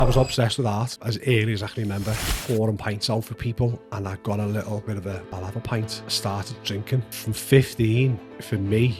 I was obsessed with art as early as I can remember, pouring pints out for people, and I got a little bit of I'll have a pint. I started drinking. From 15, for me,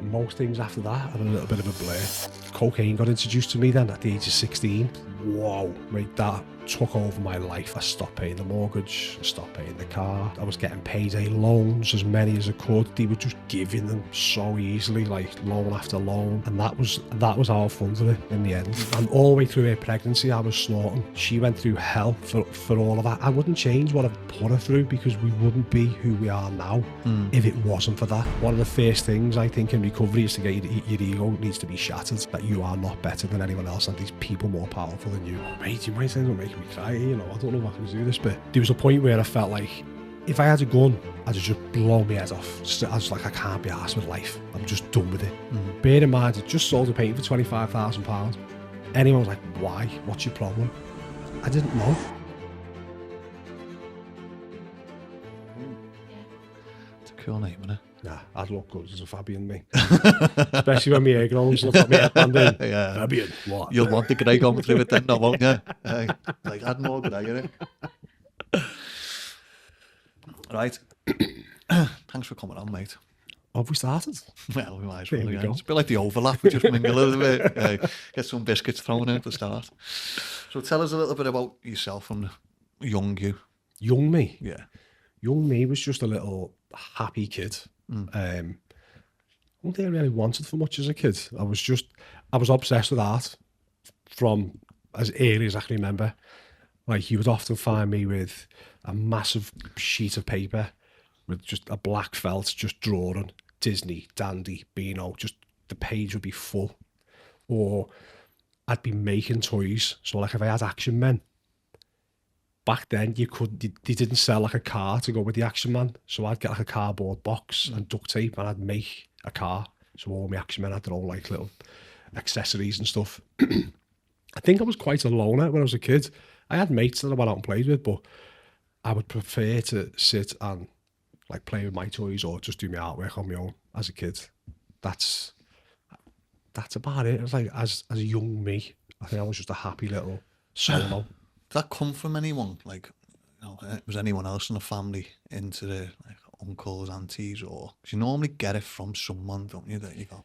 most things after that had a little bit of a blur. Cocaine got introduced to me then at the age of 16. Whoa, mate, that took over my life. I stopped paying the mortgage, I stopped paying the car. I was getting payday loans, as many as I could. They were just giving them so easily, like loan after loan. And that was how I funded it in the end. And all the way through her pregnancy, I was snorting. She went through hell for all of that. I wouldn't change what I've put her through, because we wouldn't be who we are now if it wasn't for that. One of the first things I think in recovery is to get your ego needs to be shattered, that you are not better than anyone else and these people more powerful than you. Mate, you might end up making me cry, you know, I don't know if I can do this, but there was a point where I felt like if I had a gun, I'd just blow my head off. I was like, I can't be arsed with life. I'm just done with it. Bear in mind, I just sold a painting for £25,000. Anyone was like, why? What's your problem? I didn't know. It's a cool name, isn't it? Nah, I'd look good as a Fabian, me. Especially when my hair grows, look at me headband in. Yeah. Fabian, what? You'll want the grey going through it then, no, won't you? Like, add more grey in it. Right. Thanks for coming on, mate. Have we started? Well, we might as There well. we Yeah. go. It's a bit like the overlap. We just mingle a little bit. Get some biscuits thrown in at the start. So tell us a little bit about yourself and young you. Young me? Yeah. Young me was just a little happy kid. I don't think I really wanted for much as a kid. I was obsessed with art from as early as I can remember. Like, you would often find me with a massive sheet of paper with just a black felt, just drawing Disney, Dandy, Beano, just the page would be full. Or I'd be making toys. So like if I had Action Men, back then they didn't sell like a car to go with the Action Man. So I'd get like a cardboard box and duct tape, and I'd make a car. So all my Action Men had their own like little accessories and stuff. I think I was quite a loner when I was a kid. I had mates that I went out and played with, but I would prefer to sit and like play with my toys or just do my artwork on my own as a kid. That's about it. It was like as a young me, I think I was just a happy little solo. Did that come from anyone? Like, you know, was anyone else in the family into the like uncles, aunties, or 'cause you normally get it from someone, don't you? That you go.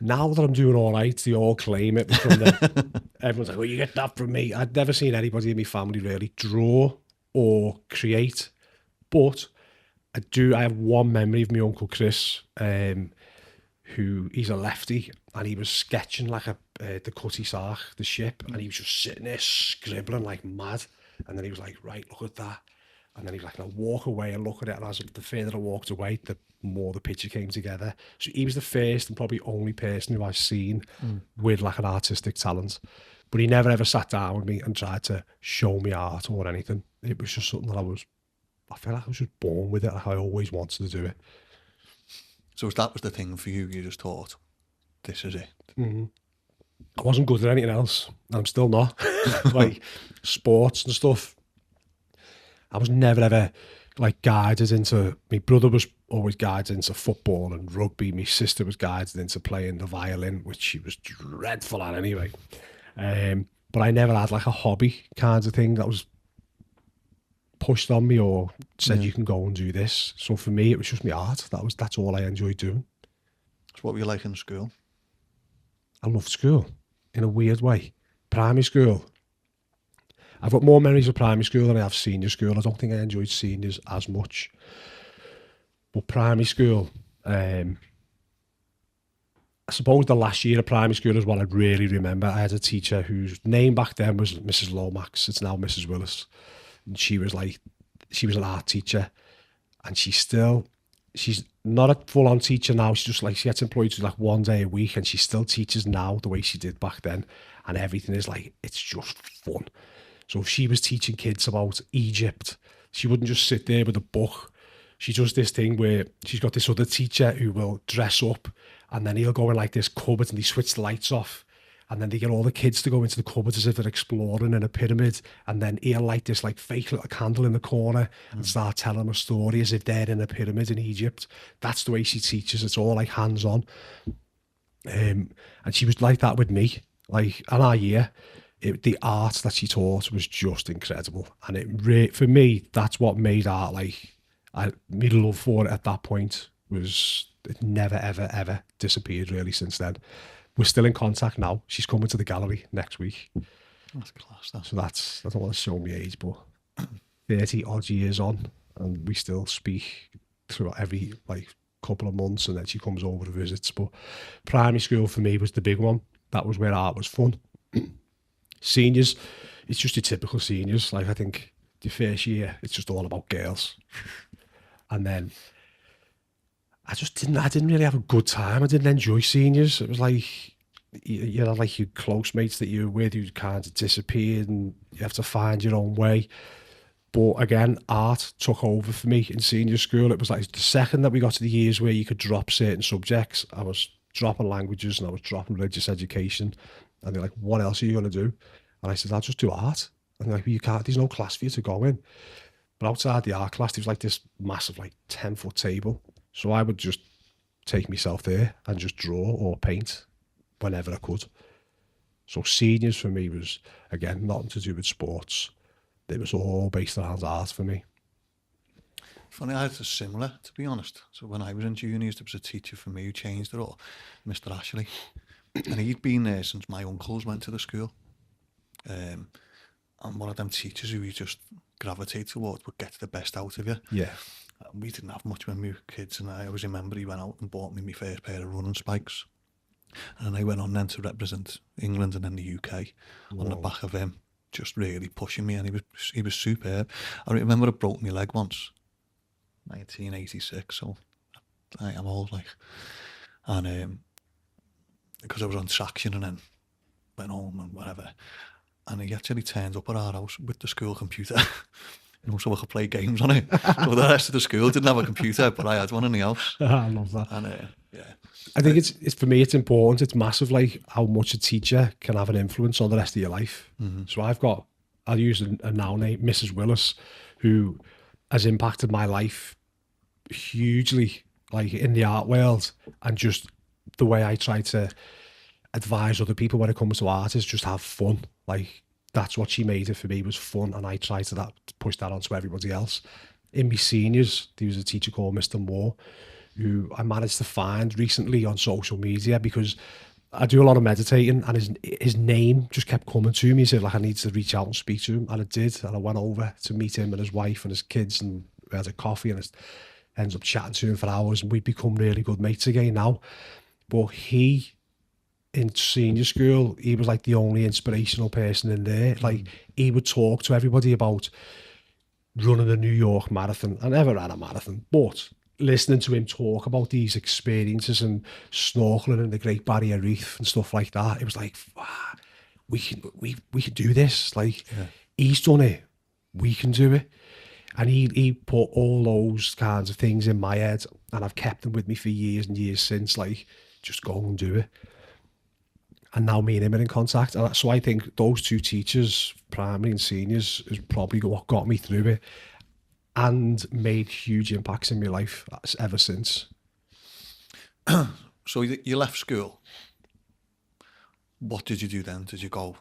Now that I'm doing all right, they all claim it from them. Everyone's like, well, you get that from me. I'd never seen anybody in my family really draw or create, but I have one memory of my Uncle Chris, who he's a lefty, and he was sketching like the Cutty Sark, the ship, and he was just sitting there scribbling like mad. And then he was like, right, look at that. And then he was like, I'll walk away and look at it. And as the further I walked away, the more the picture came together. So he was the first and probably only person who I've seen with like an artistic talent. But he never ever sat down with me and tried to show me art or anything. It was just something that I feel like I was just born with it. Like I always wanted to do it. So if that was the thing for you, you just thought, this is it. Mm-hmm. I wasn't good at anything else. And I'm still not. Like sports and stuff. I was never ever like guided into, my brother was always guided into football and rugby. My sister was guided into playing the violin, which she was dreadful at anyway. But I never had like a hobby kind of thing that was pushed on me or said you can go and do this. So for me, it was just my art. That's all I enjoyed doing. So what were you like in school? I loved school in a weird way. Primary school. I've got more memories of primary school than I have senior school. I don't think I enjoyed seniors as much. But primary school, I suppose the last year of primary school is what I really remember. I had a teacher whose name back then was Mrs. Lomax. It's now Mrs. Willis. And she was an art teacher. And she's not a full-on teacher now. She's just like, she gets employed to like one day a week, and she still teaches now the way she did back then. And everything is like, it's just fun. So if she was teaching kids about Egypt, she wouldn't just sit there with a book. She does this thing where she's got this other teacher who will dress up, and then he'll go in like this cupboard and they switch the lights off. And then they get all the kids to go into the cupboard as if they're exploring in a pyramid. And then he'll light this like fake little candle in the corner and start telling a story as if they're in a pyramid in Egypt. That's the way she teaches. It's all like hands-on. And she was like that with me. Like in our year, the art that she taught was just incredible. And for me, that's what made art like, my love for it at that point was, it never, ever, ever disappeared really since then. We're still in contact now. She's coming to the gallery next week. That's class. So I don't want to show my age, but 30 odd years on, and we still speak throughout every like couple of months, and then she comes over to visits. But primary school for me was the big one. That was where art was fun. Seniors, it's just your typical seniors. Like, I think the first year, it's just all about girls. And then I didn't really have a good time. I didn't enjoy seniors. It was like, you know, like your close mates that you were with who kind of disappeared, and you have to find your own way. But again, art took over for me in senior school. It was like the second that we got to the years where you could drop certain subjects, I was dropping languages and I was dropping religious education. And they're like, what else are you going to do? And I said, I'll just do art. And they're like, well, you can't, there's no class for you to go in. But outside the art class, there was like this massive, like 10-foot table. So I would just take myself there and just draw or paint whenever I could. So seniors for me was, again, nothing to do with sports. It was all based around art for me. Funny, I had a similar, to be honest. So when I was in juniors, there was a teacher for me who changed it all, Mr. Ashley. And he'd been there since my uncles went to the school. And one of them teachers who you just gravitate towards would get the best out of you. Yeah. We didn't have much when we were kids, and I always remember he went out and bought me my first pair of running spikes. And I went on then to represent England and then the UK. Whoa. On the back of him, just really pushing me, and he was superb. I remember I broke my leg once, 1986, so I am old, like. And because I was on traction and then went home and whatever, and he actually turned up at our house with the school computer, you know, so I could play games on it. So the rest of the school didn't have a computer, but I had one in the house. I love that. And yeah. I think it's for me, it's important. It's massive, like how much a teacher can have an influence on the rest of your life. Mm-hmm. So I'll use a now name, Mrs. Willis, who has impacted my life hugely, like in the art world, and just the way I try to advise other people when it comes to art is just have fun. Like, that's what she made it for me, was fun, and I try to push that onto everybody else. In my seniors, there was a teacher called Mr. Moore, who I managed to find recently on social media, because I do a lot of meditating, and his name just kept coming to me. He said, like, I need to reach out and speak to him, and I did, and I went over to meet him and his wife and his kids, and we had a coffee, and I ended up chatting to him for hours, and we've become really good mates again now. But in senior school, he was like the only inspirational person in there. Like, he would talk to everybody about running the New York Marathon. I never ran a marathon, but listening to him talk about these experiences and snorkeling in the Great Barrier Reef and stuff like that, it was like, wow, we can do this. Like, he's done it, we can do it. And he put all those kinds of things in my head, and I've kept them with me for years and years since. Like, just go and do it. And now me and him are in contact. And so I think those two teachers, primary and seniors, is probably what got me through it and made huge impacts in my life ever since. So you left school. What did you do then? Did you go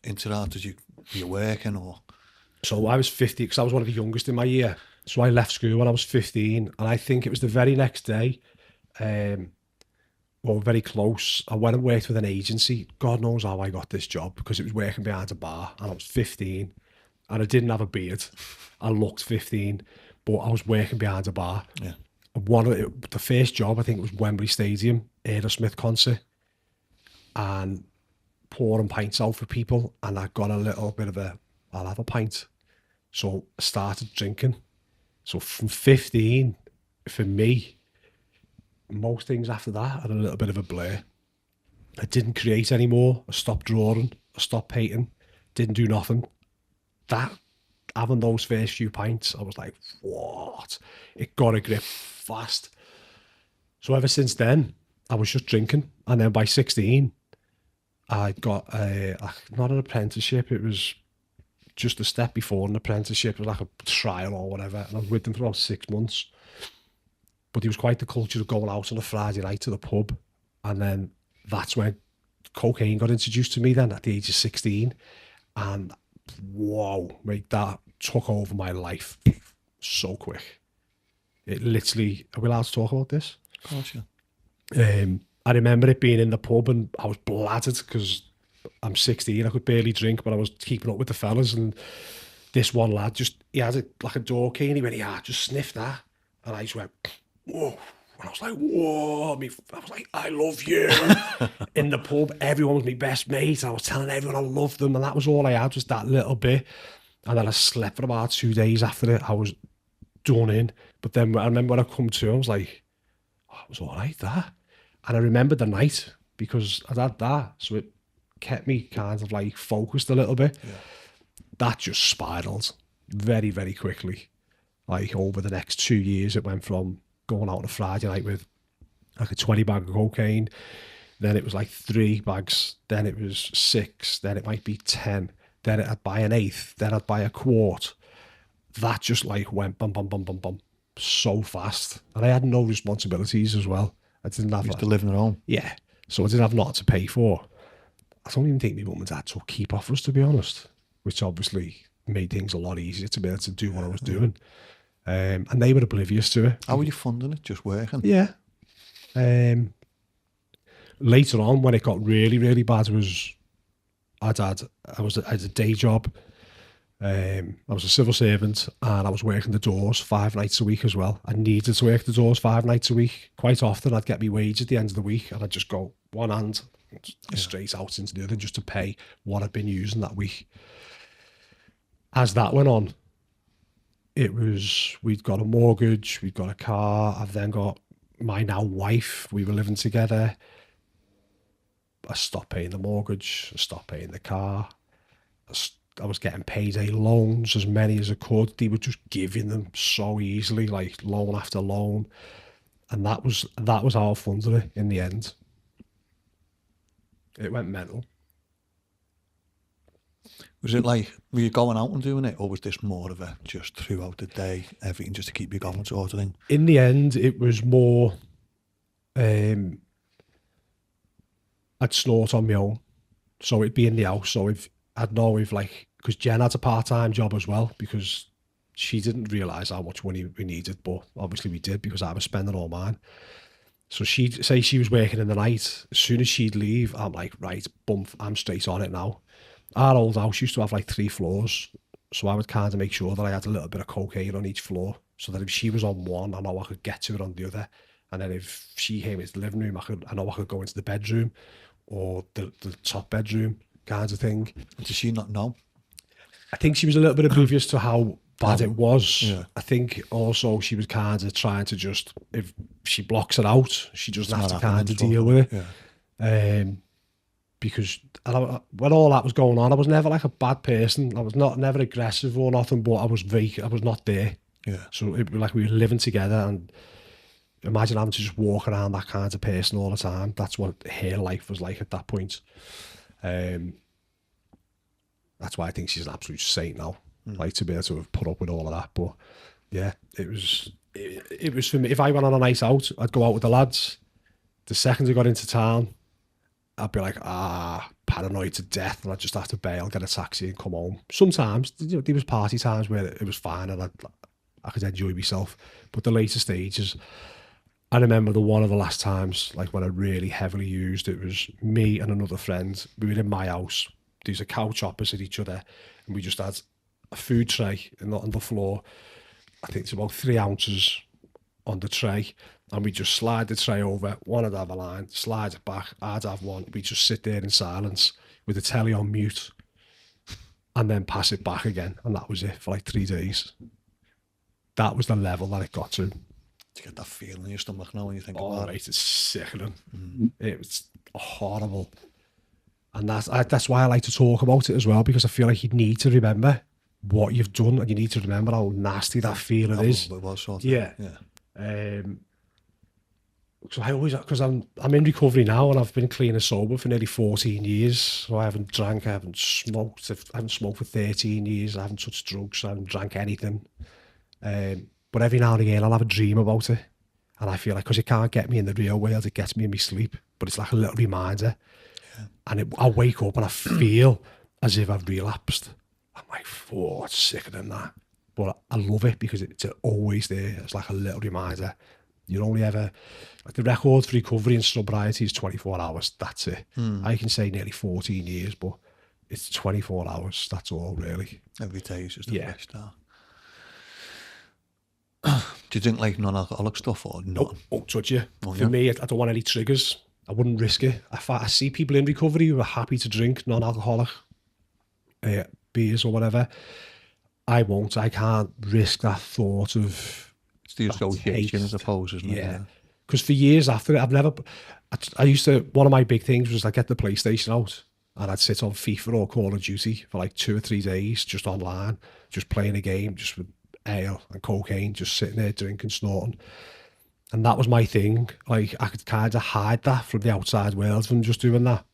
into that? Were you working or? So I was 50, because I was one of the youngest in my year. So I left school when I was 15, and I think it was the very next day, well, very close, I went and worked with an agency. God knows how I got this job, because it was working behind a bar, and I was 15, and I didn't have a beard. I looked 15, but I was working behind a bar. Yeah. The first job, I think, was Wembley Stadium, Aerosmith concert, and pouring pints out for people, and I got a little bit of I'll have a pint. So I started drinking. So from 15, for me, most things after that had a little bit of a blur. I didn't create anymore. I stopped drawing. I stopped painting. Didn't do nothing. Having those first few pints, I was like, what? It got a grip fast. So ever since then, I was just drinking. And then by 16, I got not an apprenticeship. It was just a step before an apprenticeship. It was like a trial or whatever. And I was with them for about 6 months. But it was quite the culture of going out on a Friday night to the pub. And then that's when cocaine got introduced to me then at the age of 16, and whoa, mate, that took over my life so quick. It literally, are we allowed to talk about this? Of course, yeah. I remember it being in the pub and I was bladdered because I'm 16, I could barely drink, but I was keeping up with the fellas, and this one lad he had like a door key, and he went, yeah, just sniff that. And I just went, whoa. And I was like, whoa. I was like, I love you. In the pub, everyone was my best mate. I was telling everyone I loved them, and that was all I had, was that little bit. And then I slept for about 2 days after it. I was done in. But then I remember when I come to, I was like, oh, it was all right, that. And I remember the night because I'd had that. So it kept me kind of like focused a little bit. Yeah. That just spiraled very, very quickly. Like over the next 2 years, it went from going out on a Friday night with like a 20 bag of cocaine, then it was like 3 bags, then it was 6, then it might be 10, then I'd buy an 1/8, then I'd buy a quart. That just like went bum, bum, bum, bum, bum, so fast. And I had no responsibilities as well. I didn't have... Used to live on their own. Yeah. So I didn't have nothing to pay for. I don't even think my mum and dad took keep offers, to be honest, which obviously made things a lot easier to be able to do what I was doing. And they were oblivious to it. How were you funding it? Just working? Yeah. Later on, when it got really, really bad, I had a day job. I was a civil servant, and I was working the doors 5 nights a week as well. I needed to work the doors 5 nights a week. Quite often, I'd get my wage at the end of the week, and I'd just go one hand straight out into the other just to pay what I'd been using that week. As that went on, we'd got a mortgage, we'd got a car. I've then got my now wife. We were living together. I stopped paying the mortgage. I stopped paying the car. I was getting payday loans, as many as I could. They were just giving them so easily, like loan after loan. And that was how I funded it in the end. It went mental. Was it like, were you going out and doing it, or was this more of a just throughout the day, everything just to keep you going sort of thing? In the end, it was more, I'd snort on my own. So it'd be in the house. So I'd know because Jen had a part-time job as well, because she didn't realise how much money we needed, but obviously we did because I was spending all mine. So she'd say she was working in the night. As soon as she'd leave, I'm like, right, bump, I'm straight on it now. Our old house used to have like 3 floors, so I would kind of make sure that I had a little bit of cocaine on each floor, so that if she was on one, I know I could get to it on the other. And then if she came into the living room, I know I could go into the bedroom or the top bedroom kind of thing. Does she not know? I think she was a little bit oblivious to how bad it was. Yeah. I think also she was kind of trying to just, if she blocks it out, she doesn't have to kind of deal with it. Yeah. Because when all that was going on, I was never like a bad person. I was never aggressive or nothing, but I was not there. Yeah. So it was like we were living together, and imagine having to just walk around that kind of person all the time. That's what her life was like at that point. That's why I think she's an absolute saint now. Like, to be able to have put up with all of that. But yeah, it was for me. If I went on a night out, I'd go out with the lads. The second I got into town, I'd be like, paranoid to death, and I'd just have to bail, get a taxi and come home. Sometimes, there was party times where it was fine and I could enjoy myself. But the later stages, I remember one of the last times, like when I really heavily used, it was me and another friend. We were in my house. There's a couch opposite each other, and we just had a food tray on the floor. I think it's about 3 ounces on the tray, and we just slide the tray over. One would have a line, slide it back, I'd have one. We just sit there in silence with the telly on mute, and then pass it back again, and that was it for like 3 days. That was the level that it got to. You get that feeling in your stomach now when you think about it. It's sickening. It was horrible. And that's why I like to talk about it as well, because I feel like you need to remember what you've done, and you need to remember how nasty that feeling is. It was sort of, yeah. So because I'm in recovery now, and I've been clean and sober for nearly 14 years. So I haven't drank, I haven't smoked, I haven't smoked for 13 years, I haven't touched drugs, I haven't drank anything. But every now and again I'll have a dream about it, and I feel like, because it can't get me in the real world, it gets me in my sleep. But it's like a little reminder. And I wake up and I feel as if I've relapsed. I'm like, oh, it's sicker than that. But I love it because it's always there. It's like a little reminder. You only ever, like the record for recovery and sobriety is 24 hours. That's it. I can say nearly 14 years, but it's 24 hours. That's all, really. Every day is just a fresh start. Do you drink like non-alcoholic stuff or not? Oh, touch you. For me, I don't want any triggers. I wouldn't risk it. I see people in recovery who are happy to drink non-alcoholic beers or whatever. I won't. I can't risk that thought of... It's the association, I suppose, isn't it? Yeah. Because for years after it, I used to... One of my big things was I'd get the PlayStation out and I'd sit on FIFA or Call of Duty for like 2 or 3 days just online, just playing a game, just with ale and cocaine, just sitting there drinking, snorting. And that was my thing. Like, I could kind of hide that from the outside world from just doing that.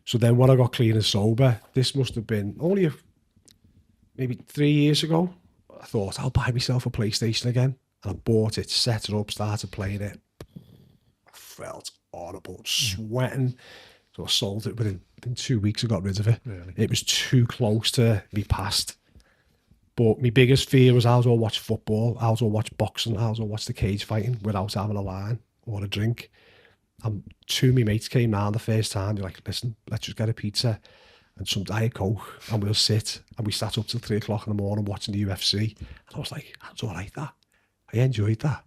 So then when I got clean and sober, this must have been only maybe 3 years ago, I thought, I'll buy myself a PlayStation again. And I bought it, set it up, started playing it. I felt horrible, sweating. So I sold it within 2 weeks. I got rid of it. Really? It was too close to me past. But my biggest fear was how do I watch football, how do I watch boxing, how do I watch the cage fighting without having a wine or a drink. And 2 of my mates came round the first time. They're like, listen, let's just get a pizza and some Diet Coke and we'll sit. And we sat up till 3 o'clock in the morning watching the UFC. And I was like, that's all right, that. I enjoyed that.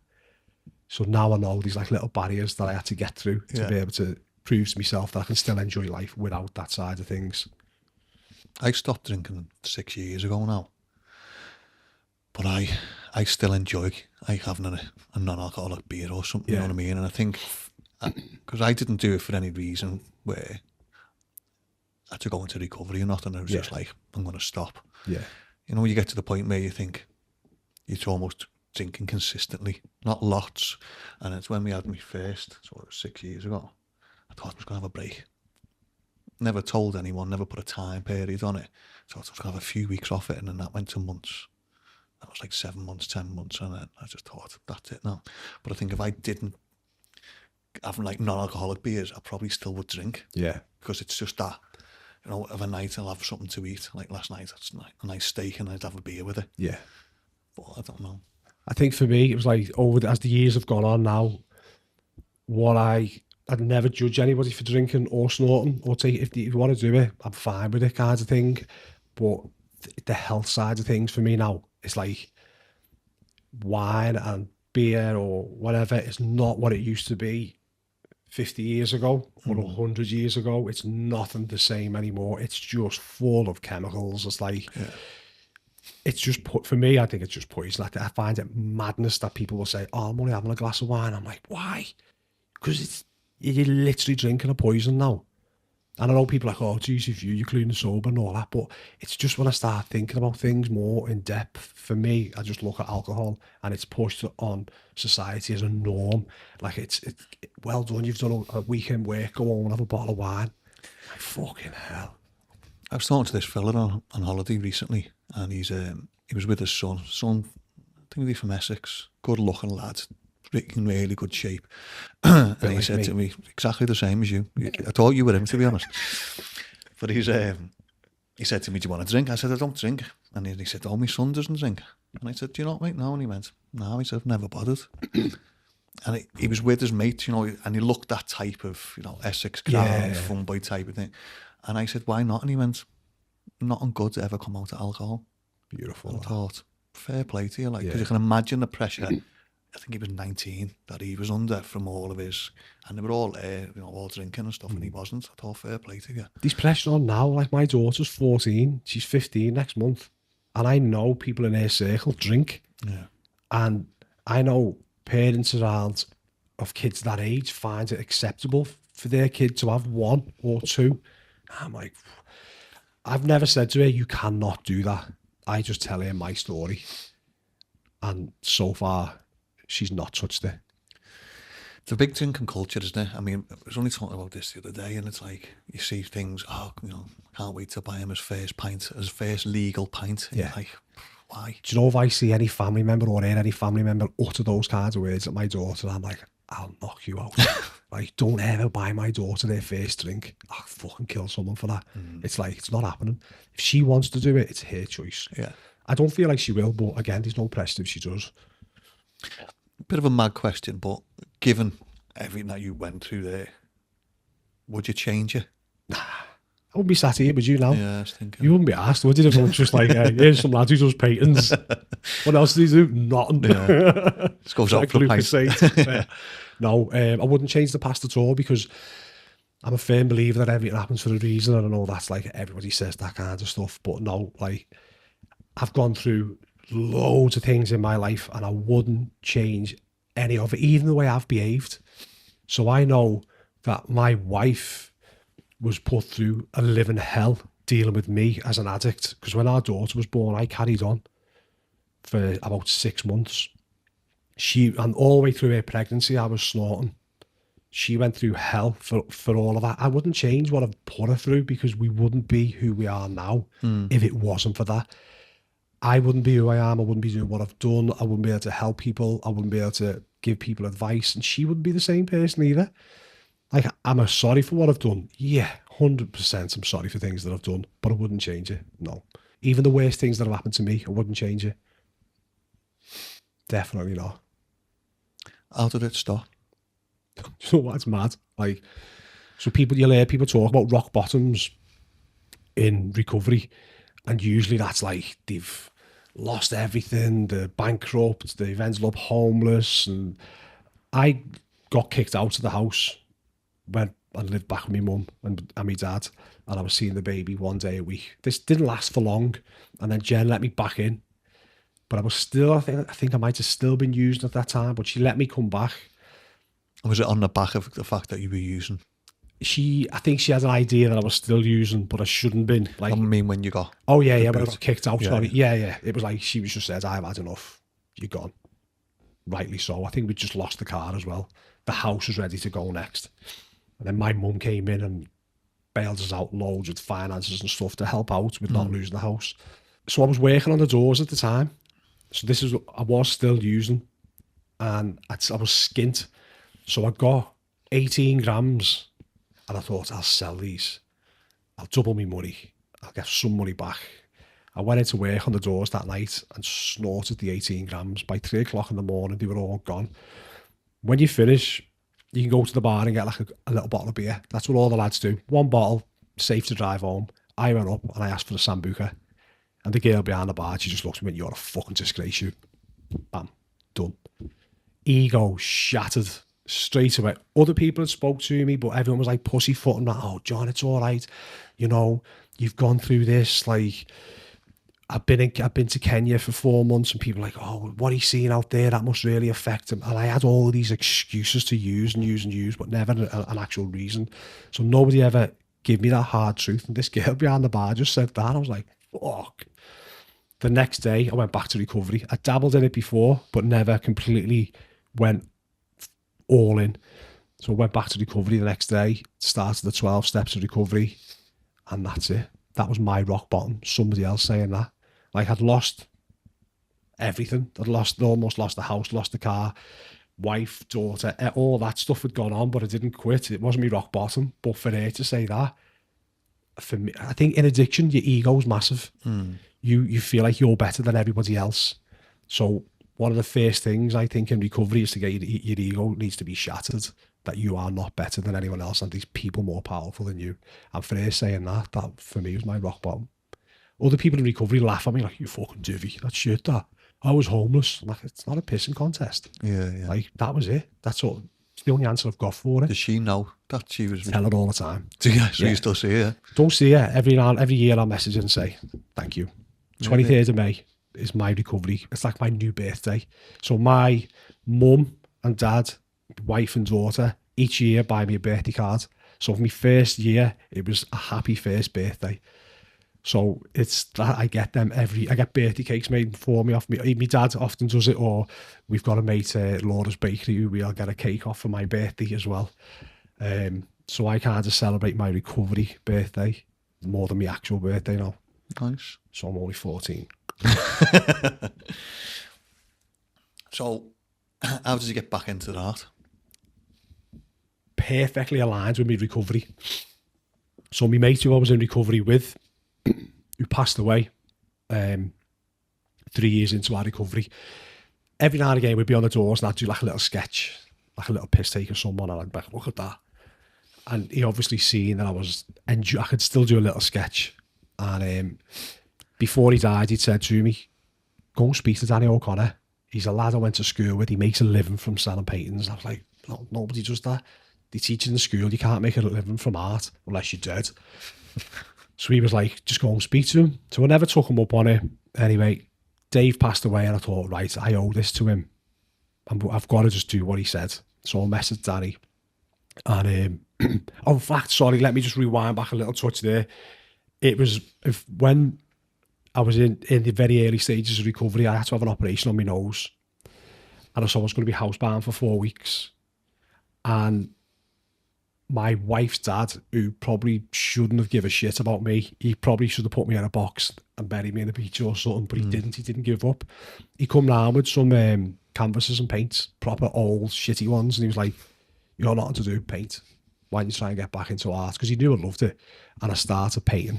So now I know these like little barriers that I had to get through to be able to prove to myself that I can still enjoy life without that side of things. I stopped drinking 6 years ago now. But I still enjoy having a non-alcoholic beer or something, you know what I mean? And I think, because I didn't do it for any reason where I had to go into recovery or nothing, I was just like, I'm going to stop. Yeah. You know, you get to the point where you think you're almost drinking consistently, not lots. And it's when we had me first, so it was 6 years ago, I thought I was going to have a break. Never told anyone, never put a time period on it. So I thought I was going to have a few weeks off it, and then that went to months. That was like 7 months, 10 months, and then I just thought, that's it now. But I think if I didn't have like non-alcoholic beers, I probably still would drink. Yeah. Because it's just that, you know, of a night I'll have something to eat. Like last night, it's a nice steak and I'd have a beer with it. Yeah. But I don't know. I think for me, it was like as the years have gone on now, I'd never judge anybody for drinking or snorting or if you want to do it, I'm fine with it kind of thing. But the health side of things for me now, it's like wine and beer or whatever is not what it used to be 50 years ago or 100 years ago. It's nothing the same anymore. It's just full of chemicals. It's like, it's just, for me, I think it's just poison. I find it madness that people will say, oh, I'm only having a glass of wine. I'm like, why? Because you're literally drinking a poison now. And I know people are like, oh, it's easy for you, you're clean and sober and all that, but it's just when I start thinking about things more in depth, for me, I just look at alcohol and it's pushed on society as a norm. Like, it's well done, you've done a weekend work, go home and have a bottle of wine. Like, fucking hell. I was talking to this fella on holiday recently, and he was with his son. I think he's from Essex, good looking lad, in really good shape. And he said to me, exactly the same as you. I thought you were him, to be honest. But he said to me, do you want to drink? I said, I don't drink. And he said, oh, my son doesn't drink. And I said, do you not, mate? No. And he went, no. He said, I've never bothered. And he was with his mate, you know, and he looked that type of, you know, Essex crowd, fun boy type of thing. And I said, why not? And he went, nothing good to ever come out of alcohol. Beautiful. And I thought, fair play to you, like, because you can imagine the pressure. I think he was 19 that he was under from all of his, and they were all there, you know, all drinking and stuff, and he wasn't. I thought, fair play to you. These pressure on now, like my daughter's 14, she's 15 next month, and I know people in her circle drink, and I know parents around of kids that age find it acceptable for their kid to have 1 or 2. I'm like, I've never said to her, you cannot do that. I just tell her my story, and so far, she's not touched it. It's a big drinking culture, isn't it? I mean, I was only talking about this the other day, and it's like, you see things, oh, you know, can't wait to buy him his first legal pint. And you're like, why? Do you know, if I see any family member or hear any family member utter those kinds of words at my daughter, I'm like, I'll knock you out. Like, don't ever buy my daughter their first drink. I'll fucking kill someone for that. It's like, it's not happening. If she wants to do it, it's her choice. Yeah. I don't feel like she will, but again, there's no pressure if she does. Bit of a mad question, but given everything that you went through there, would you change it? I wouldn't be sat here with you now. Yeah, I was thinking. You wouldn't be asked, would you? If it was just like, here's some lad who does paintings. What else do you do? Nothing. Yeah. Just goes out for a pint. No, I wouldn't change the past at all, because I'm a firm believer that everything happens for a reason. And I know that's like, everybody says that kind of stuff. But no, like, I've gone through loads of things in my life and I wouldn't change any of it, even the way I've behaved. So I know that my wife was put through a living hell dealing with me as an addict, because when our daughter was born, I carried on for about 6 months. And all the way through her pregnancy, I was snorting. She went through hell for all of that. I wouldn't change what I've put her through, because we wouldn't be who we are now if it wasn't for that. I wouldn't be who I am. I wouldn't be doing what I've done. I wouldn't be able to help people. I wouldn't be able to give people advice. And she wouldn't be the same person either. Like, I'm sorry for what I've done. Yeah, 100% I'm sorry for things that I've done, but I wouldn't change it. No. Even the worst things that have happened to me, I wouldn't change it. Definitely not. How did it stop? So that's mad. Like, so you'll hear people talk about rock bottoms in recovery, and usually that's like they've lost everything, they're bankrupt, they've ended up homeless. And I got kicked out of the house when I lived back with my mum and my dad, and I was seeing the baby one day a week. This didn't last for long, and then Jen let me back in, but I was still, I think I might have still been using at that time, but she let me come back. Was it on the back of the fact that you were using? I think she had an idea that I was still using, but I shouldn't been. Like, I mean, when you got... Oh, yeah, when I got kicked out, yeah, sorry. Yeah. It was like, she was just said, I've had enough. You're gone. Rightly so. I think we just lost the car as well. The house was ready to go next. And then my mum came in and bailed us out loads with finances and stuff to help out with not losing the house. So I was working on the doors at the time. So I was still using, and I was skint. So I got 18 grams and I thought, I'll sell these. I'll double my money. I'll get some money back. I went into work on the doors that night and snorted the 18 grams. By 3 o'clock in the morning, they were all gone. When you finish, you can go to the bar and get like a little bottle of beer. That's what all the lads do. 1 bottle, safe to drive home. I went up and I asked for a Sambuca. And the girl behind the bar, she just looked at me and went, you're a fucking disgrace, you. Bam, done. Ego shattered straight away. Other people had spoke to me, but everyone was like pussyfooting, like, oh, John, it's all right. You know, you've gone through this. Like, I've been to Kenya for 4 months, and people are like, oh, what he's seeing out there, that must really affect him. And I had all these excuses to use, but never an actual reason. So nobody ever gave me that hard truth. And this girl behind the bar just said that. I was like, fuck. The next day, I went back to recovery. I dabbled in it before, but never completely went all in. So I went back to recovery the next day, started the 12 steps of recovery, and that's it. That was my rock bottom. Somebody else saying that. Like, I'd lost everything. Almost lost the house, lost the car, wife, daughter, all that stuff had gone on, but I didn't quit. It wasn't my rock bottom. But for her to say that, for me, I think in addiction, your ego's massive. You feel like you're better than everybody else. So one of the first things I think in recovery is to get your ego needs to be shattered, that you are not better than anyone else and these people more powerful than you. And for her saying that for me was my rock bottom. Other people in recovery laugh at me like, you fucking divvy, that shit that. I was homeless. I'm like, it's not a pissing contest. Yeah. Like, that was it. That's all. It's the only answer I've got for it. Does she know that she was... Tell her all the time. So you still see her? Don't see her. Every year I'll message her and say, thank you. 23rd of May is my recovery. It's like my new birthday. So my mum and dad, wife and daughter, each year buy me a birthday card. So for my first year, it was a happy first birthday. So it's that I get them I get birthday cakes made for me off me. My dad often does it, or we've got a mate, Laura's Bakery, who we'll get a cake off for my birthday as well. So I kind of celebrate my recovery birthday more than my actual birthday now. Nice. So I'm only 14. So how did you get back into that? perfectly aligned with my recovery. So my mate who I was in recovery with, who passed away 3 years into our recovery, every now and again we'd be on the doors and I'd do like a little sketch, like a little piss take of someone, and I'd be like, look at that. And he obviously seen that I could still do a little sketch. And before he died, he'd said to me, go and speak to Danny O'Connor. He's a lad I went to school with. He makes a living from selling paintings. I was like, no, nobody does that. They teach in the school, you can't make a living from art unless you're dead. So he was like, just go and speak to him. So I never took him up on it. Anyway, Dave passed away and I thought, right, I owe this to him. I've got to just do what he said. So I messaged Danny. And in fact, sorry, let me just rewind back a little touch there. It was when I was in the very early stages of recovery, I had to have an operation on my nose. And so I was going to be housebound for 4 weeks. And my wife's dad, who probably shouldn't have given a shit about me, he probably should have put me in a box and buried me in a beach or something, but he didn't. He didn't give up. He come round with some canvases and paints, proper old shitty ones, and he was like, you got nothing to do, paint. Why don't you try and get back into art? Because he knew I loved it. And I started painting.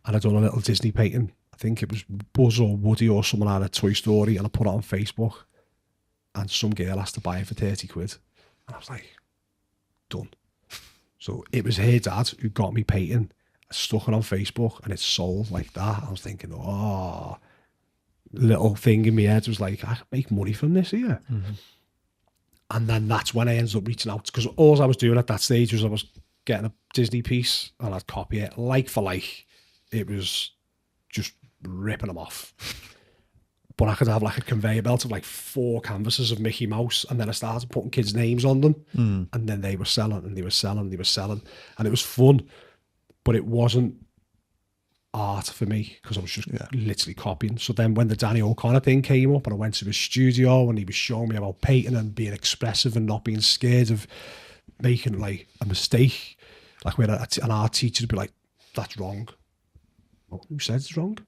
And I'd done a little Disney painting. I think it was Buzz or Woody or someone had a Toy Story, and I put it on Facebook. And some girl asked to buy it for 30 quid. And I was like, done. So it was her dad who got me painting. I stuck it on Facebook and it sold like that. I was thinking, oh, little thing in my head was like, I can make money from this here. Mm-hmm. And then that's when I ended up reaching out, because all I was doing at that stage was I was getting a Disney piece and I'd copy it like for like. It was just ripping them off. But I could have like a conveyor belt of like 4 canvases of Mickey Mouse, and then I started putting kids' names on them, and then they were selling and they were selling and they were selling, and it was fun, but it wasn't art for me because I was just literally copying. So then when the Danny O'Connor thing came up and I went to his studio and he was showing me about painting and being expressive and not being scared of making like a mistake, like where an art teacher would be like, that's wrong. Well, who says it's wrong?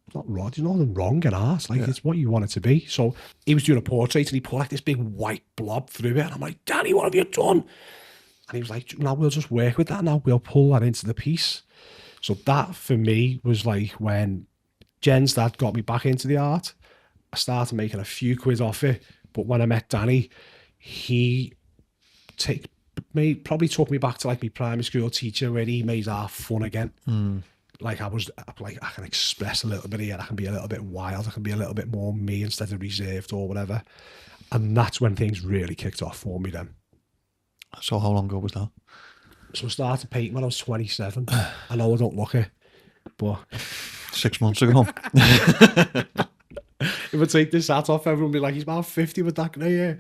It's not wrong. There's nothing wrong in art. Like, it's what you want it to be. So he was doing a portrait and he put like this big white blob through it. And I'm like, Danny, what have you done? And he was like, no, we'll just work with that now. We'll pull that into the piece. So that for me was like when Jen's dad got me back into the art. I started making a few quid off it. But when I met Danny, he probably took me back to like my primary school teacher where he made art fun again. Like I can express a little bit here, I can be a little bit wild, I can be a little bit more me instead of reserved or whatever. And that's when things really kicked off for me then. So how long ago was that? So I started painting when I was 27. I know I don't look it, but 6 months ago. If I take this hat off, everyone will be like, he's about 50 with that guy here.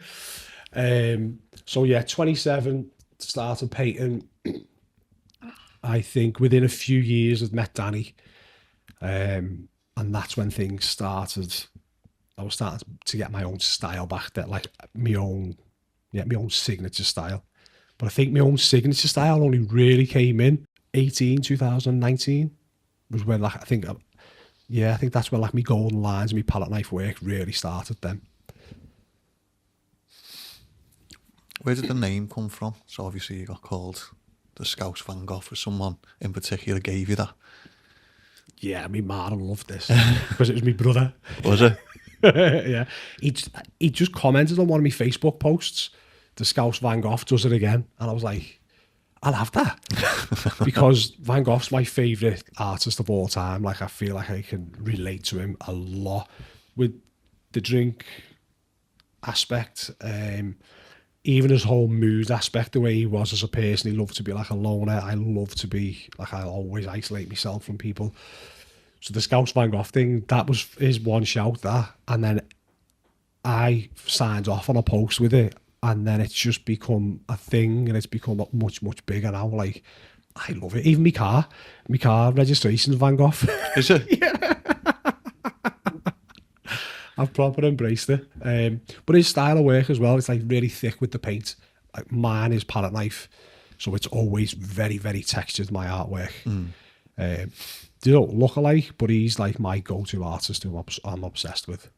So yeah, 27, started painting. I think within a few years I'd met Danny, and that's when things started. I was starting to get my own style back, that like my own signature style. But I think my own signature style only really came in 2019 was when like I think that's when like my golden lines and my palette knife work really started then. Where did the name come from? So obviously you got called the Scouse Van Gogh. For someone in particular gave you that? Yeah, my man loved this because it was my brother. Was it? Yeah. He just commented on one of my Facebook posts, the Scouse Van Gogh does it again. And I was like, I'll have that. Because Van Gogh's my favourite artist of all time. Like I feel like I can relate to him a lot with the drink aspect, even his whole mood aspect, the way he was as a person. He loved to be like a loner. I love to be like, I always isolate myself from people. So the Scouse Van Gogh thing, that was his one shout, that. And then I signed off on a post with it, and then it's just become a thing, and it's become much, much bigger now. Like, I love it. Even my car registration's Van Gogh. Is it? Yeah. I've proper embraced it. But his style of work as well, it's like really thick with the paint. Like mine is palette knife, so it's always very, very textured, my artwork. They don't look alike, but he's like my go-to artist who I'm obsessed with.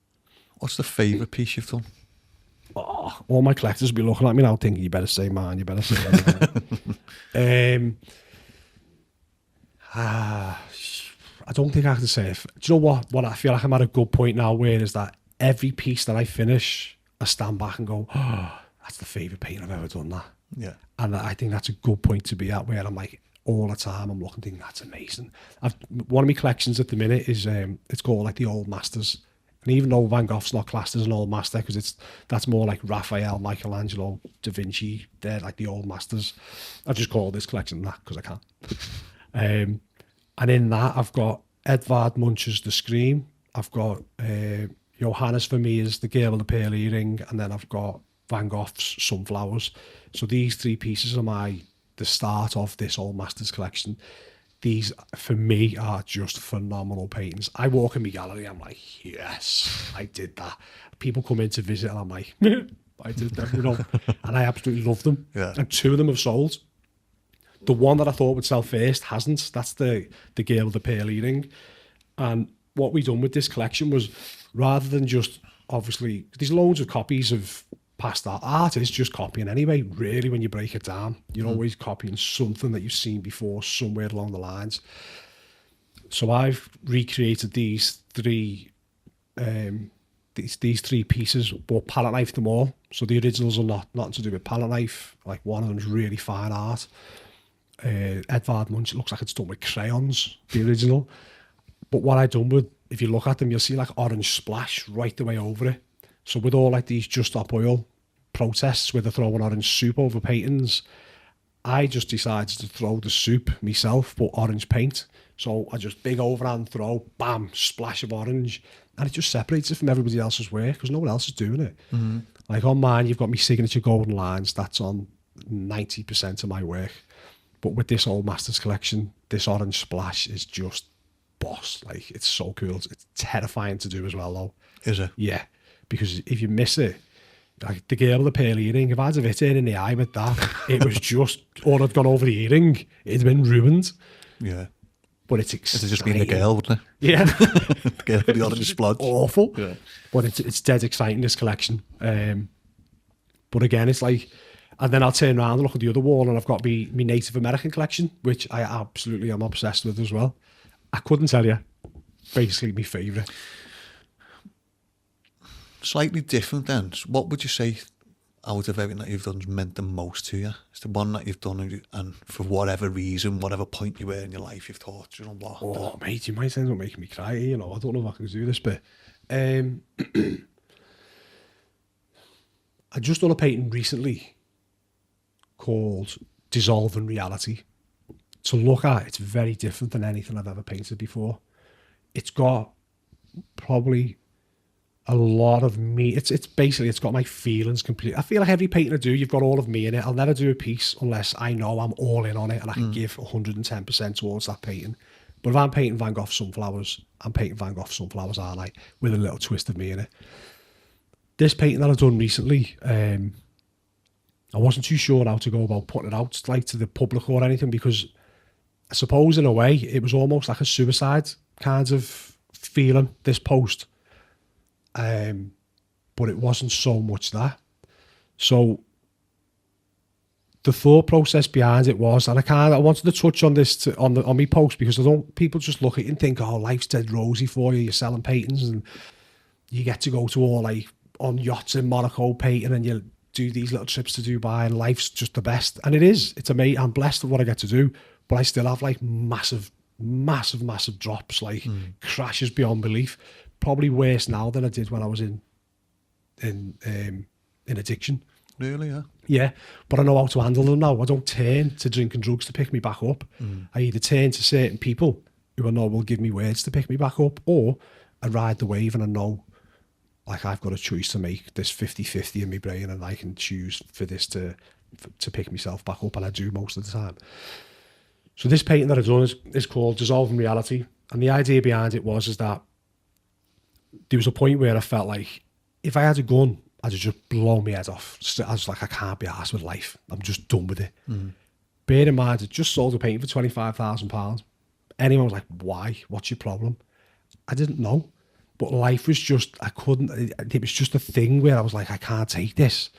What's the favourite piece you've done? all my collectors will be looking at me now thinking, you better say man, you better say that. I don't think I can say it. Do you know what I feel like I'm at a good point now, where is that every piece that I finish, I stand back and go, oh, that's the favourite painting I've ever done, that. Yeah. And I think that's a good point to be at, where I'm like, all the time I'm looking, thinking, that's amazing. One of my collections at the minute is, it's called like the Old Masters. And even though Van Gogh's not classed as an old master, because that's more like Raphael, Michelangelo, Da Vinci, they're like the old masters. I've just called this collection that because I can. And in that, I've got Edvard Munch's The Scream. I've got Johannes Vermeer's The Girl with the Pearl Earring. And then I've got Van Gogh's Sunflowers. So these three pieces are the start of this Old Masters collection. These, for me, are just phenomenal paintings. I walk in my gallery, I'm like, yes, I did that. People come in to visit, and I'm like, I did that, you know. And I absolutely love them. Yeah. And two of them have sold. The one that I thought would sell first hasn't. That's the Girl with the Pearl Earring. And what we done with this collection was, rather than just, obviously, there's loads of copies of past art. Art is just copying anyway, really, when you break it down. You're always copying something that you've seen before, somewhere along the lines. So I've recreated these three pieces, but palette knife them all. So the originals are nothing to do with palette knife. Like, one of them is really fine art. Edvard Munch, it looks like it's done with crayons, the original. But what I done with, if you look at them, you'll see like orange splash right the way over it. So with all like these Just Stop Oil protests where they're throwing orange soup over paintings, I just decided to throw the soup myself, but orange paint. So I just big overhand throw, bam, splash of orange, and it just separates it from everybody else's work because no one else is doing it. Mm-hmm. Like on mine, you've got my signature golden lines. That's on 90% of my work. But with this Old Masters collection, this orange splash is just boss. Like, it's so cool. It's terrifying to do as well, though. Is it? Yeah. Because if you miss it, like the Girl with the Pearl Earring, if I'd have hit it in the eye with that, it was just, or I'd gone over the earring, it'd been ruined. Yeah. But it's exciting. It'd just been the girl, wouldn't it? Yeah. The girl with the orange splodge. Awful. Yeah. But it's dead exciting, this collection. But again, it's like, and then I'll turn around and look at the other wall, and I've got my Native American collection, which I absolutely am obsessed with as well. I couldn't tell you. Basically, my favourite. Slightly different then. So what would you say out of everything that you've done has meant the most to you? It's the one that you've done, and for whatever reason, whatever point you were in your life, you've thought, you know what? Oh, mate, you might end up making me cry. You know, I don't know if I can do this, but I just done a painting recently called Dissolving Reality. To look at, it's very different than anything I've ever painted before. It's got probably a lot of me. It's basically, it's got my feelings completely. I feel like every painting I do, you've got all of me in it. I'll never do a piece unless I know I'm all in on it and I can give 110% towards that painting. But if I'm painting Van Gogh's Sunflowers, I'm painting Van Gogh's Sunflowers, aren't I? With a little twist of me in it. This painting that I've done recently, I wasn't too sure how to go about putting it out like to the public or anything, because I suppose in a way it was almost like a suicide kind of feeling, this post. But it wasn't so much that. So the thought process behind it was, and I wanted to touch on this on my post, because people just look at it and think, oh, life's dead rosy for you. You're selling paintings and you get to go to all like on yachts in Monaco painting, and you do these little trips to Dubai, and life's just the best. And it is. It's amazing. I'm blessed with what I get to do, but I still have like massive drops, like crashes beyond belief. Probably worse now than I did when I was in addiction. Really, yeah? Yeah, but I know how to handle them now. I don't turn to drink and drugs to pick me back up. I either turn to certain people who I know will give me words to pick me back up, or I ride the wave and I know, like, I've got a choice to make, this 50-50 in my brain, and I can choose for this to pick myself back up, and I do most of the time. So this painting that I've done is called Dissolving Reality, and the idea behind it is that there was a point where I felt like if I had a gun, I'd just blow my head off. I was like, I can't be arsed with life. I'm just done with it. Bear in mind, I just sold a painting for £25,000. Anyone was like, why? What's your problem? I didn't know. But life was just, I couldn't, it was just a thing where I was like, I can't take this.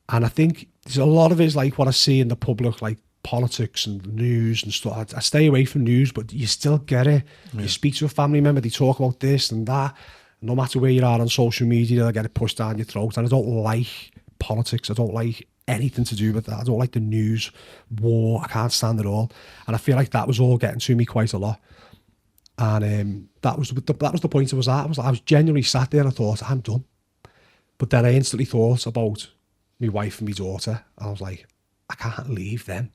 And I think there's a lot of it is like what I see in the public, like politics and news and stuff. I stay away from news, but you still get it. Yeah. You speak to a family member, they talk about this and that. No matter where you are on social media, they'll get it pushed down your throat. And I don't like politics. I don't like anything to do with that. I don't like the news, war. I can't stand it all. And I feel like that was all getting to me quite a lot. And that was the point I was at. I was genuinely sat there and I thought, I'm done. But then I instantly thought about my wife and my daughter. And I was like, I can't leave them.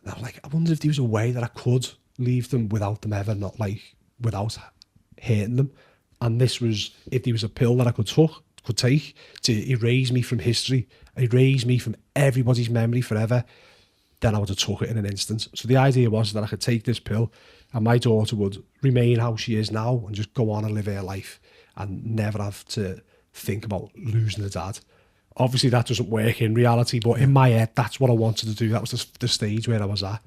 And I was like, I wonder if there was a way that I could leave them without them ever, not like, without hating them. And this was, if there was a pill that I could take to erase me from history, erase me from everybody's memory forever, then I would have took it in an instant. So the idea was that I could take this pill and my daughter would remain how she is now and just go on and live her life and never have to think about losing a dad. Obviously that doesn't work in reality, but in my head, that's what I wanted to do. That was the stage where I was at.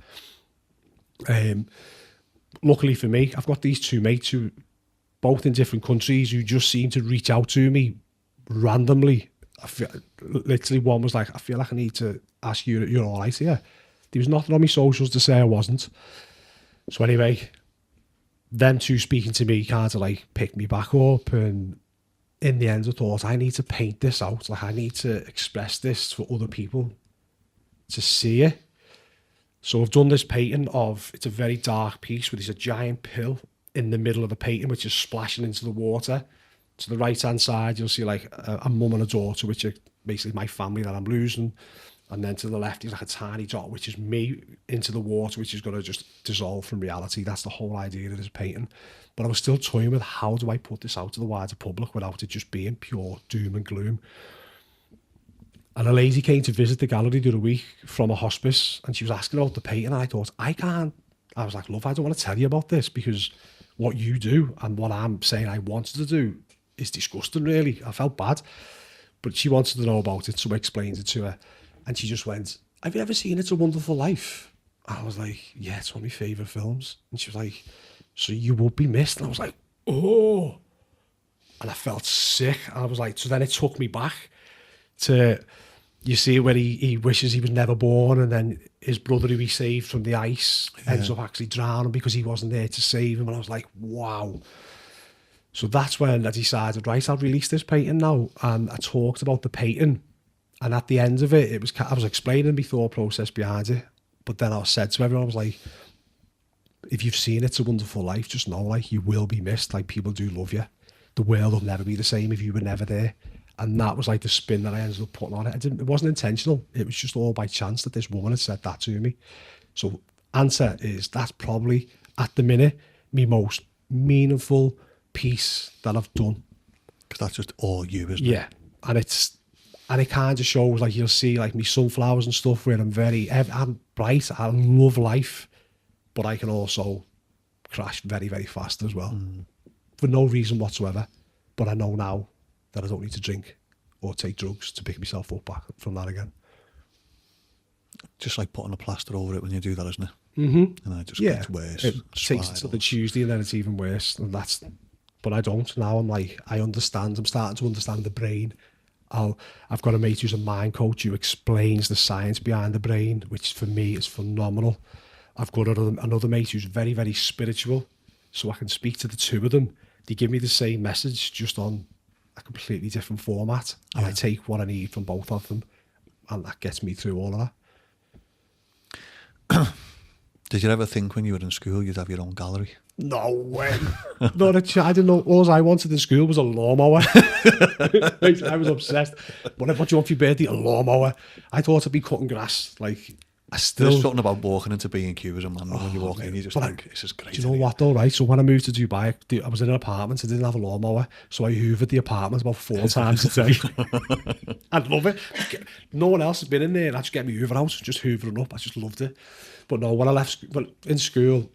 Luckily for me, I've got these two mates who both in different countries who just seem to reach out to me randomly. Literally one was like, I feel like I need to ask you, you're all right here. There was nothing on my socials to say I wasn't. So anyway, them two speaking to me kind of like picked me back up, and in the end I thought, I need to paint this out. Like I need to express this for other people to see it. So I've done this painting of, it's a very dark piece where there's a giant pill in the middle of the painting which is splashing into the water. To the right hand side you'll see like a mum and a daughter, which are basically my family that I'm losing, and then to the left is like a tiny dot which is me into the water, which is going to just dissolve from reality. That's the whole idea of this painting. But I was still toying with, how do I put this out to the wider public without it just being pure doom and gloom? And a lady came to visit the gallery the other week from a hospice, and she was asking about the painting, and I thought, I was like, love, I don't want to tell you about this, because what you do and what I'm saying I wanted to do is disgusting, really. I felt bad. But she wanted to know about it, so I explained it to her. And she just went, have you ever seen It's a Wonderful Life? And I was like, yeah, it's one of my favourite films. And she was like, so you would be missed? And I was like, oh. And I felt sick. And I was like, so then it took me back to, you see where he wishes he was never born, and then his brother who he saved from the ice ends up actually drowning because he wasn't there to save him. And I was like, wow. So that's when I decided, right, I'll release this painting now. And I talked about the painting. And at the end of it, I was explaining my thought process behind it. But then I said to everyone, I was like, if you've seen It's a Wonderful Life, just know, like, you will be missed. Like, people do love you. The world will never be the same if you were never there. And that was like the spin that I ended up putting on it. It wasn't intentional. It was just all by chance that this woman had said that to me. So answer is, that's probably, at the minute, my most meaningful piece that I've done. Because that's just all you, isn't it? Yeah. And it kind of shows, like, you'll see like me sunflowers and stuff where I'm bright, I love life, but I can also crash very, very fast as well. For no reason whatsoever. But I know now that I don't need to drink or take drugs to pick myself up back from that again. Just like putting a plaster over it when you do that, isn't it? Mm-hmm. And it just gets worse. It takes it till the Tuesday and then it's even worse. And but I don't. Now I'm like, I understand. I'm starting to understand the brain. I've got a mate who's a mind coach who explains the science behind the brain, which for me is phenomenal. I've got another mate who's very, very spiritual, so I can speak to the two of them. They give me the same message, just on a completely different format, and I take what I need from both of them, and that gets me through all of that. Did you ever think when you were in school you'd have your own gallery? No way. Not a chance. I didn't know. All I wanted in school was a lawnmower. I was obsessed. What do you want for your birthday? A lawnmower. I thought I'd be cutting grass. Like, There's something about walking into B&Q as a man. When you walk in, you just think, this is great. Do you know what though, right? So when I moved to Dubai, I was in an apartment. I didn't have a lawnmower, so I hoovered the apartment about 4 times a day. I'd love it. No one else has been in there. I just get my hoover out, just hoovering up. I just loved it. But no, when I left in school,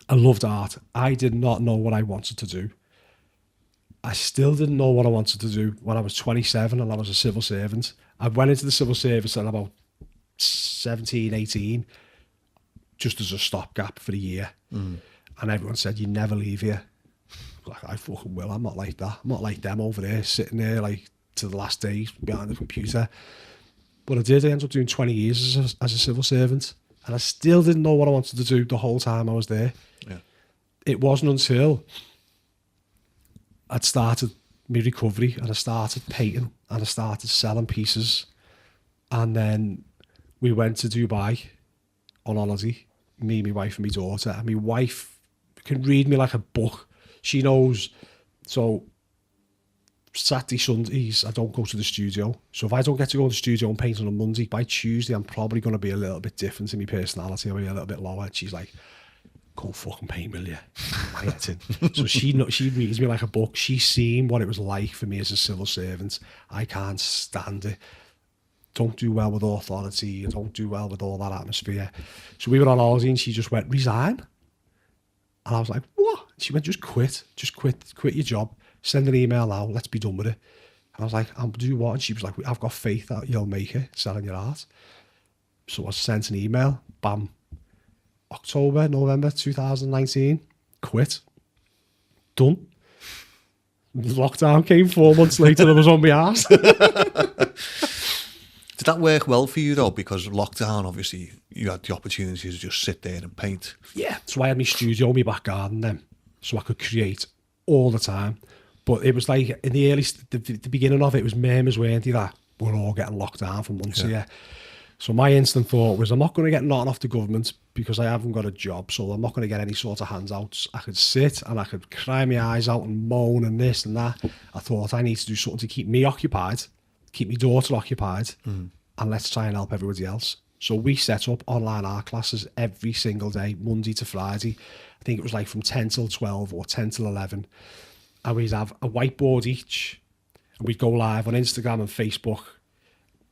I loved art. I did not know what I wanted to do. I still didn't know what I wanted to do when I was 27 and I was a civil servant. I went into the civil service at about 17, 18, just as a stopgap for a year. And everyone said, you never leave here. like, I fucking will. I'm not like that. I'm not like them over there, sitting there like to the last day behind the computer. But I did. I ended up doing 20 years as a civil servant, and I still didn't know what I wanted to do the whole time I was there. Yeah. It wasn't until I'd started my recovery and I started painting and I started selling pieces, and then we went to Dubai on holiday, me, my wife and my daughter, and my wife can read me like a book. She knows. So Saturday, Sundays, I don't go to the studio. So if I don't get to go to the studio and paint on a Monday, by Tuesday, I'm probably going to be a little bit different in my personality. I'll be a little bit lower. And she's like, go and fucking paint, will you? So she reads me like a book. She's seen what it was like for me as a civil servant. I can't stand it. Don't do well with authority. Don't do well with all that atmosphere. So we were on holiday and she just went, resign. And I was like, what? She went, just quit your job. Send an email now. Let's be done with it. And I was like, I'll do what? And she was like, I've got faith that you'll make it selling your art. So I sent an email. Bam. November 2019. Quit. Done. Lockdown came 4 months later and I was on my arse. Did that work well for you though? Because lockdown, obviously, you had the opportunity to just sit there and paint. Yeah. So I had my studio, my back garden then, so I could create all the time. But it was like in the the beginning of it was murmurs, weren't they, that we're all getting locked down for months here. So my instant thought was, I'm not going to get nothing off the government because I haven't got a job, so I'm not going to get any sort of handouts. I could sit and I could cry my eyes out and moan and this and that. I thought I need to do something to keep me occupied, keep my daughter occupied, and let's try and help everybody else. So we set up online art classes every single day, Monday to Friday. I think it was like from 10 till 12 or 10 till 11. And we'd have a whiteboard each, and we'd go live on Instagram and Facebook.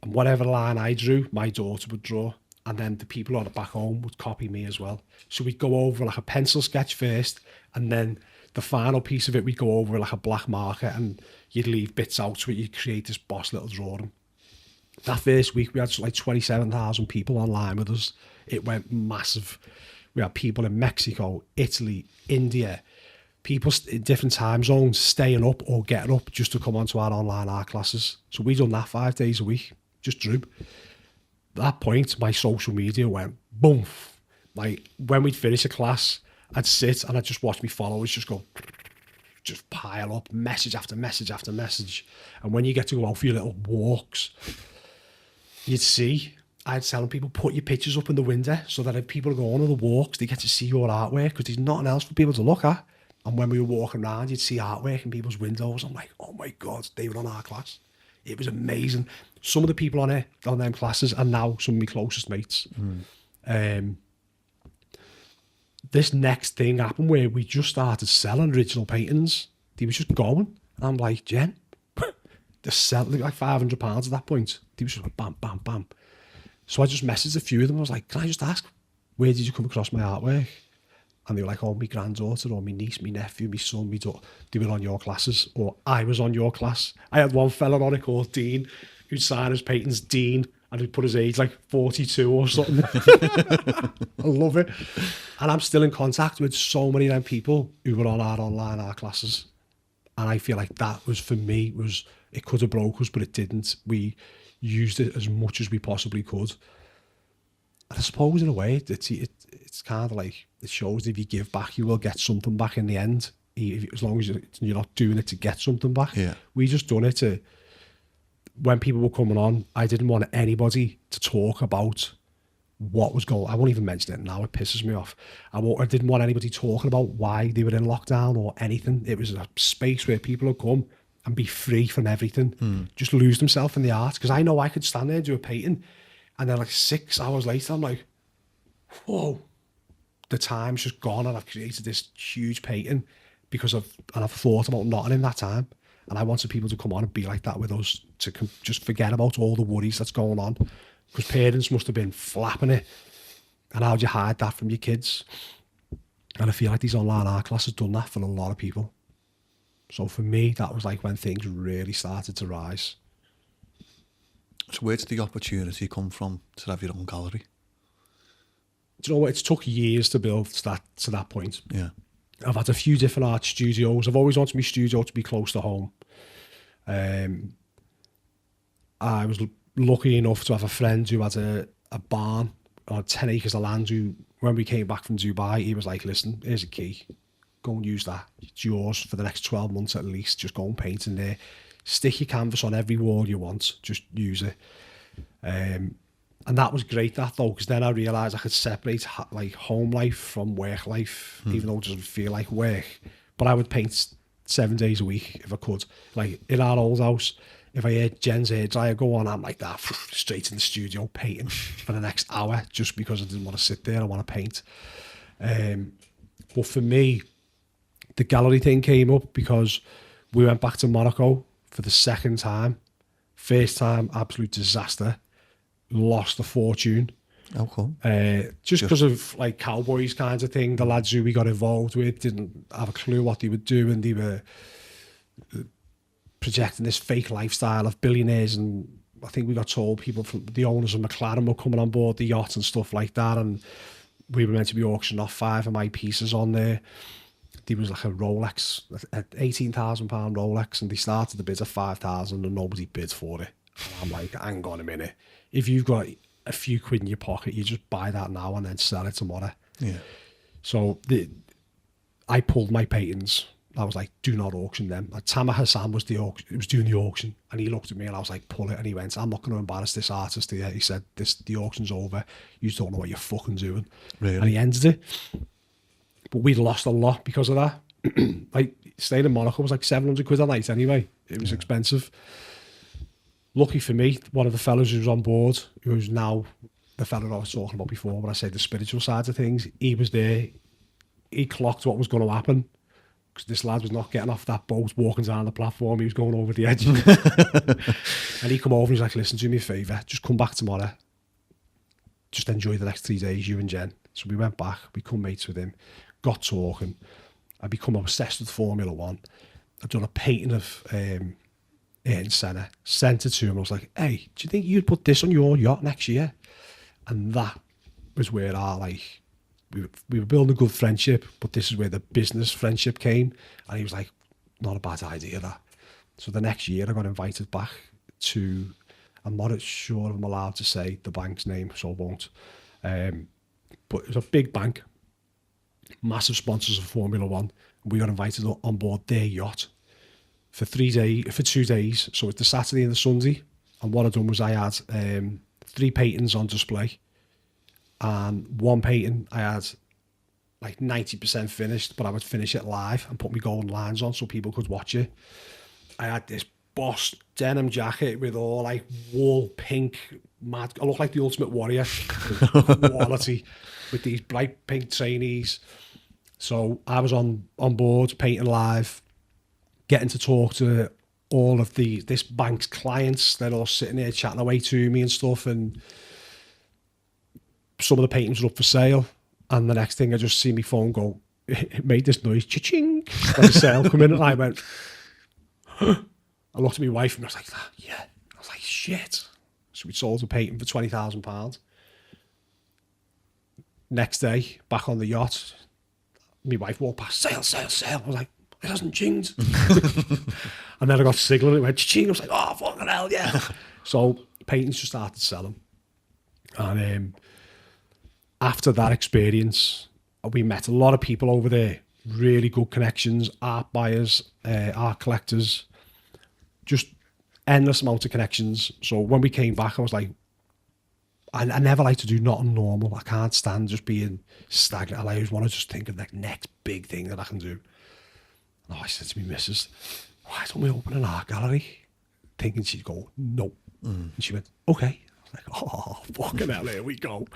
And whatever line I drew, my daughter would draw. And then the people on the back home would copy me as well. So we'd go over like a pencil sketch first, and then the final piece of it, we'd go over like a black marker, and you'd leave bits out so you'd create this boss little drawing. That first week, we had like 27,000 people online with us. It went massive. We had people in Mexico, Italy, India, people in different time zones staying up or getting up just to come onto our online art classes. So we done that 5 days a week, just drew. At that point, my social media went boom. Like when we'd finish a class, I'd sit and I'd just watch my followers just pile up, message after message after message. And when you get to go out for your little walks, you'd see, I'd telling people, put your pictures up in the window so that if people go on the walks, they get to see your artwork, because there's nothing else for people to look at. And when we were walking around, you'd see artwork in people's windows. I'm like, oh my God, they were on our class. It was amazing. Some of the people on them classes are now some of my closest mates. This next thing happened where we just started selling original paintings. They was just going. And I'm like, Jen, they're selling like £500 at that point. They was just like, bam, bam, bam. So I just messaged a few of them. I was like, can I just ask, where did you come across my artwork? And they were like, oh, my granddaughter or my niece, my nephew, my son, my daughter, they were on your classes, or I was on your class. I had one fella on it called Dean, who'd sign his paintings Dean, and he'd put his age like 42 or something. I love it. And I'm still in contact with so many of them people who were on our online art classes. And I feel like that was, for me, it could have broke us, but it didn't. We used it as much as we possibly could. And I suppose in a way, it's kind of like, it shows that if you give back, you will get something back in the end, as long as you're not doing it to get something back. Yeah. We just done it to, when people were coming on, I didn't want anybody to talk about what was going on. I won't even mention it now, it pisses me off. I didn't want anybody talking about why they were in lockdown or anything. It was a space where people would come and be free from everything, just lose themselves in the art. Because I know I could stand there and do a painting, and then like 6 hours later, I'm like, whoa, the time's just gone, and I've created this huge painting because I've thought about nothing in that time. And I wanted people to come on and be like that with us, to just forget about all the worries that's going on. Because parents must have been flapping it. And how'd you hide that from your kids? And I feel like these online art classes done that for a lot of people. So for me, that was like when things really started to rise. So where did the opportunity come from to have your own gallery? Do you know what? It took years to build to that point. Yeah. I've had a few different art studios. I've always wanted my studio to be close to home. I was lucky enough to have a friend who had a barn on 10 acres of land, who, when we came back from Dubai, he was like, listen, here's a key. Go and use that. It's yours for the next 12 months at least. Just go and paint in there. Stick your canvas on every wall you want. Just use it. And that was great, that though, because then I realised I could separate like home life from work life, even though it doesn't feel like work. But I would paint 7 days a week if I could. Like in our old house, if I heard Jen's hairdryer go on, I'm like that, straight in the studio painting for the next hour, just because I didn't want to sit there. I want to paint. But for me, the gallery thing came up because we went back to Monaco for the second time. First time, absolute disaster. Lost a fortune. How come? Just because of like cowboys kinds of thing. The lads who we got involved with didn't have a clue what they were doing. They were projecting this fake lifestyle of billionaires, and I think we got told people from the owners of McLaren were coming on board the yacht and stuff like that, and we were meant to be auctioning off 5 of my pieces on there. There was like a Rolex, an £18,000 Rolex, and they started the bid at 5,000 and nobody bid for it. And I'm like, hang on a minute. If you've got a few quid in your pocket, you just buy that now and then sell it tomorrow. Yeah. So I pulled my paintings. I was like, do not auction them. Like, Tamer Hassan was doing the auction, and he looked at me and I was like, pull it. And he went, I'm not going to embarrass this artist here. He said, the auction's over. You just don't know what you're fucking doing. Really? And he ended it. But we'd lost a lot because of that. Like, staying in Monaco was like 700 quid a night anyway. It was expensive. Lucky for me, one of the fellas who was on board, who's now the fellow I was talking about before, when I said the spiritual side of things, he was there. He clocked what was going to happen, because this lad was not getting off that boat, walking down the platform. He was going over the edge. And he come over and he's like, listen, do me a favour, just come back tomorrow. Just enjoy the next 3 days, you and Jen. So we went back, become mates with him, got talking. I become obsessed with Formula One. I've done a painting of Ayrton Senna, sent it to him. I was like, hey, do you think you'd put this on your yacht next year? And that was where we were building a good friendship, but this is where the business friendship came. And he was like, not a bad idea, that. So the next year I got invited back to, I'm not sure if I'm allowed to say the bank's name, so I won't. But it was a big bank, massive sponsors of Formula One. We got invited on board their yacht for 2 days. So it's the Saturday and the Sunday. And what I done was I had 3 paintings on display. And one painting I had like 90% finished, but I would finish it live and put my golden lines on so people could watch it. I had this Boss denim jacket with all like wool pink, mad. I look like the Ultimate Warrior, quality, with these bright pink trainees. So I was on board painting live, getting to talk to all of this bank's clients. They're all sitting there chatting away to me and stuff, and some of the paintings were up for sale. And the next thing, I just see my phone go, it made this noise, cha-ching, like a sale come in, and I went, huh. I looked at my wife and I was like, yeah. I was like, shit. So we sold a painting for £20,000. Next day, back on the yacht, my wife walked past, sale, sale, sale. I was like, it hasn't chinged. And then I got signaling, it went ching. I was like, oh, fucking hell, yeah. So paintings just started selling. And after that experience, we met a lot of people over there, really good connections, art buyers, art collectors, just endless amount of connections. So when we came back, I was like, I never like to do nothing normal. I can't stand just being stagnant. I always want to just think of the next big thing that I can do. And I said to me missus, why don't we open an art gallery? Thinking she'd go, no. And she went, okay. I was like, oh, fucking hell, here we go.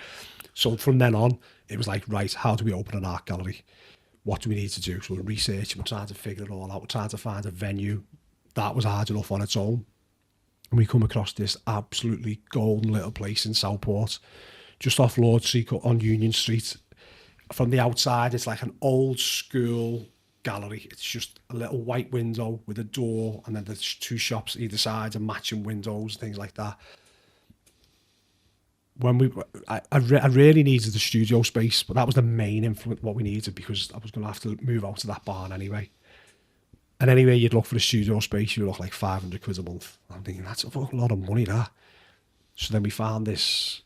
So from then on, it was like, right, how do we open an art gallery? What do we need to do? So we're researching, we're trying to figure it all out. We're trying to find a venue. That was hard enough on its own. And we come across this absolutely golden little place in Southport, just off Lord Street on Union Street. From the outside, it's like an old school gallery. It's just a little white window with a door, and then there's 2 shops either side and matching windows, things like that. I really needed the studio space, but that was the main influence, what we needed, because I was going to have to move out of that barn anyway. And anyway, you'd look for the studio space, you'd look like 500 quid a month. I'm thinking, that's a fucking lot of money, that. So then we found this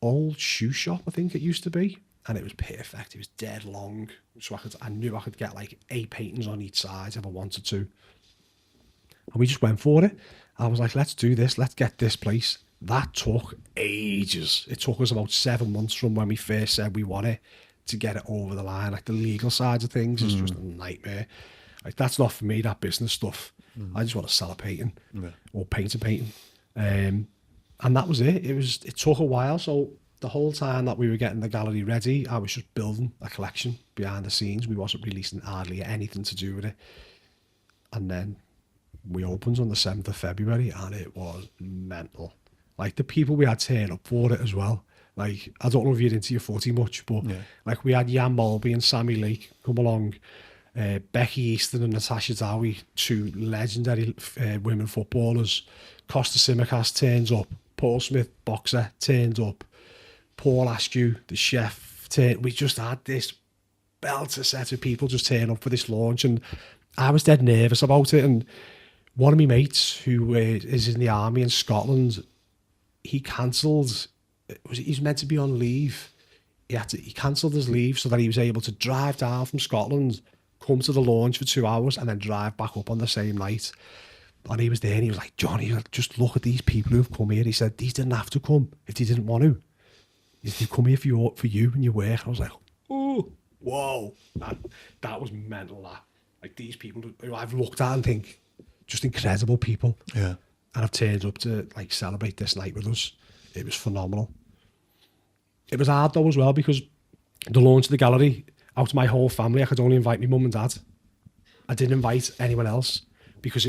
old shoe shop, I think it used to be, and it was perfect. It was dead long, so I knew I could get like 8 paintings on each side if I wanted to. And we just went for it. I was like, let's do this, let's get this place. That took ages. It took us about 7 months from when we first said we want it to get it over the line. Like the legal side of things is just a nightmare. Like that's not for me, that business stuff. I just want to sell a painting or paint a painting. And that was it. It took a while. So the whole time that we were getting the gallery ready, I was just building a collection behind the scenes. We wasn't releasing hardly anything to do with it. And then we opened on the 7th of February and it was mental. Like the people we had turn up for it as well. Like, I don't know if you're into your footy much, but like we had Jan Mulby and Sammy Lake come along, Becky Easton and Natasha Dowie, 2 legendary women footballers. Costa Simicast turns up, Paul Smith, boxer, turned up, Paul Askew, the chef, we just had this belter set of people just turn up for this launch, and I was dead nervous about it. And one of my mates who is in the army in Scotland, he cancelled. He's meant to be on leave. He cancelled his leave so that he was able to drive down from Scotland, come to the launch for 2 hours, and then drive back up on the same night. And he was there, and he was like, "Johnny, just look at these people who've come here." He said, "These didn't have to come if they didn't want to. They've come here for you and your work." I was like, "Oh, whoa, that was mental." That, like, these people who I've looked at and think, just incredible people. Yeah. And I've turned up to like celebrate this night with us. It was phenomenal. It was hard though as well, because the launch of the gallery, out of my whole family, I could only invite my mum and dad. I didn't invite anyone else because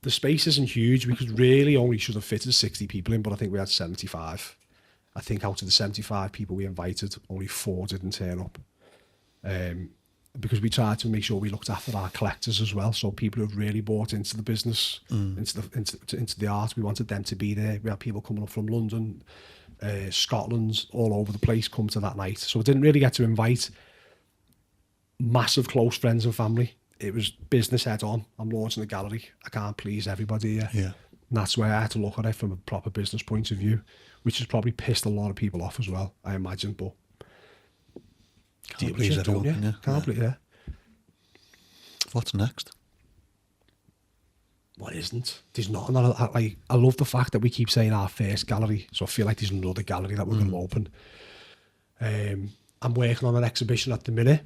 the space isn't huge. We could really only should have fitted 60 people in, but I think we had 75. I think out of the 75 people we invited, only 4 didn't turn up. Because we tried to make sure we looked after our collectors as well. So people who've really bought into the business, into the art, we wanted them to be there. We had people coming up from London, Scotland, all over the place come to that night. So I didn't really get to invite massive close friends and family. It was business head on. I'm launching the gallery. I can't please everybody here. Yeah. And that's where I had to look at it from a proper business point of view, which has probably pissed a lot of people off as well, I imagine. But can't please everyone, don't you? Can't please, yeah. What's next? What isn't? There's nothing. I love the fact that we keep saying our first gallery, so I feel like there's another gallery that we're going to open. I'm working on an exhibition at the minute,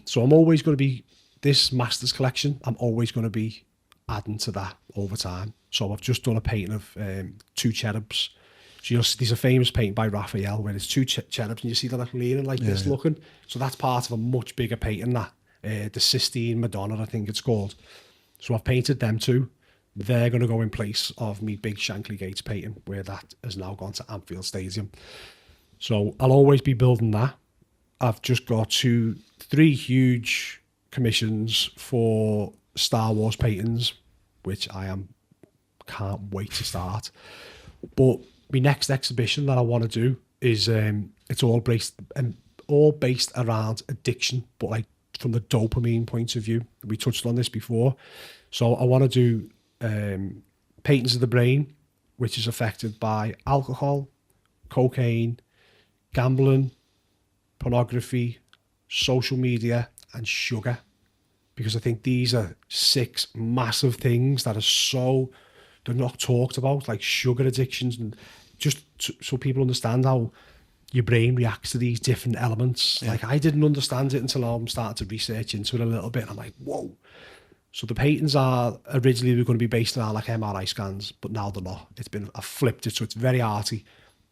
so I'm always going to be, this Masters collection, I'm always going to be adding to that over time. So I've just done a painting of 2 cherubs. So there's a famous painting by Raphael where there's 2 cherubs and you see them like leaning like this looking. So that's part of a much bigger painting, that the Sistine Madonna, I think it's called. So I've painted them 2. They're going to go in place of me big Shankly Gates painting, where that has now gone to Anfield Stadium. So I'll always be building that. I've just got 3 huge commissions for Star Wars paintings, which can't wait to start. But my next exhibition that I want to do is it's all based around addiction, but like from the dopamine point of view. We touched on this before. So I want to do paintings of the brain, which is affected by alcohol, cocaine, gambling, pornography, social media, and sugar. Because I think these are 6 massive things that are they're not talked about, like sugar addictions, and just so people understand how your brain reacts to these different elements. Yeah. Like, I didn't understand it until I'm starting to research into it a little bit. I'm like, whoa. So the paintings are originally going to be based around like MRI scans, but now they're not. I've flipped it, so it's very arty.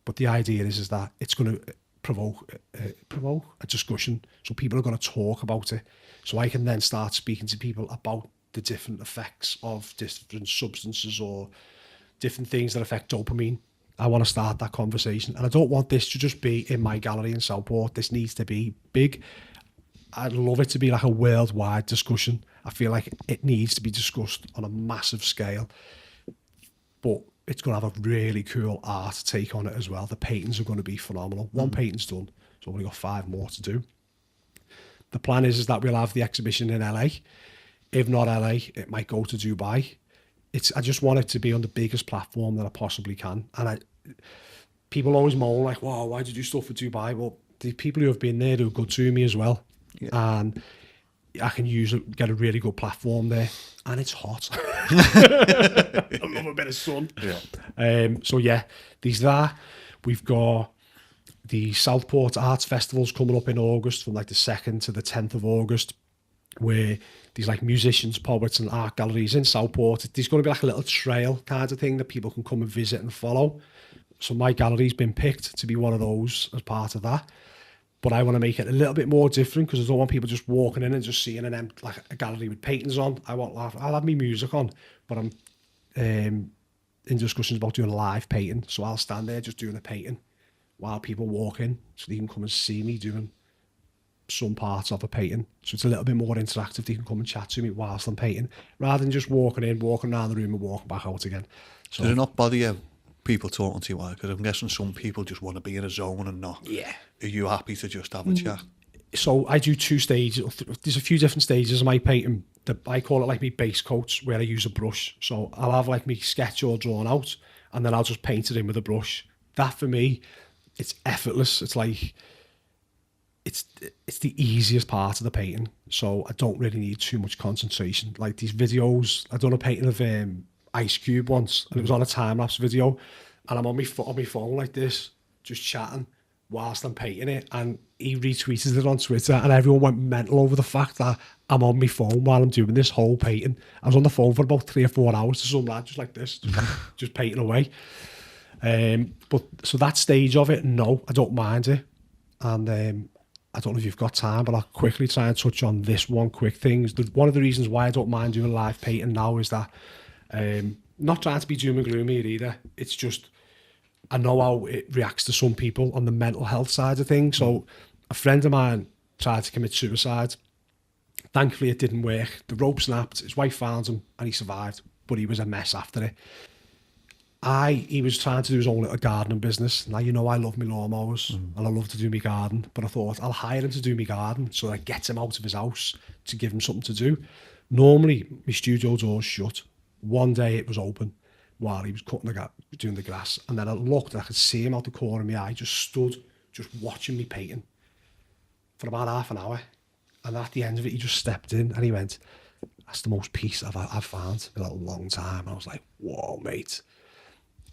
But the idea is that it's going to provoke a discussion. So people are going to talk about it. So I can then start speaking to people about the different effects of different substances or different things that affect dopamine. I want to start that conversation. And I don't want this to just be in my gallery in Southport. This needs to be big. I'd love it to be like a worldwide discussion. I feel like it needs to be discussed on a massive scale. But it's going to have a really cool art take on it as well. The paintings are going to be phenomenal. One painting's done, so we've only got 5 more to do. The plan is that we'll have the exhibition in LA. If not LA, it might go to Dubai. I just want it to be on the biggest platform that I possibly can. And people always moan like, "Wow, why did you do stuff for Dubai?" Well, the people who have been there do good to me as well, and I can get a really good platform there. And it's hot. I love a bit of sun. So yeah, these are. We've got the Southport Arts Festival's coming up in August, from like the 2nd to the 10th of August, where these like musicians, poets and art galleries in Southport. There's going to be like a little trail kind of thing that people can come and visit and follow. So my gallery's been picked to be one of those as part of that. But I want to make it a little bit more different, because I don't want people just walking in and just seeing like a gallery with paintings on. I'll have my music on, but I'm in discussions about doing a live painting. So I'll stand there just doing a painting while people walk in, so they can come and see me doing some parts of a painting. So it's a little bit more interactive. They can come and chat to me whilst I'm painting, rather than just walking in, walking around the room and walking back out again. So does it not bother you, people talking to you? Because I'm guessing some people just want to be in a zone and not. Yeah. Are you happy to just have a chat? So I do 2 stages. There's a few different stages of my painting. I call it like my base coats, where I use a brush. So I'll have like my sketch all drawn out, and then I'll just paint it in with a brush. That for me, it's effortless. It's like, it's the easiest part of the painting. So I don't really need too much concentration. Like these videos, I done a painting of Ice Cube once, and it was on a time-lapse video, and I'm on my phone like this, just chatting whilst I'm painting it, and he retweeted it on Twitter, and everyone went mental over the fact that I'm on my phone while I'm doing this whole painting. I was on the phone for about 3 or 4 hours to some lad, just like this, just painting away. But so that stage of it, no, I don't mind it. And I don't know if you've got time, but I'll quickly try and touch on this one quick thing. One of the reasons why I don't mind doing live painting now is that, not trying to be doom and gloom here either, it's just, I know how it reacts to some people on the mental health side of things. So a friend of mine tried to commit suicide. Thankfully it didn't work. The rope snapped, his wife found him, and he survived, but he was a mess after it. He was trying to do his own little gardening business. Now, you know, I love my lawnmowers and I love to do my garden, but I thought I'll hire him to do my garden so that gets him out of his house, to give him something to do. Normally, my studio door's shut. One day it was open while he was doing the grass. And then I looked and I could see him out the corner of my eye, just stood, just watching me painting for about half an hour. And at the end of it, he just stepped in and he went, "That's the most peace I've found in a long time." And I was like, whoa, mate.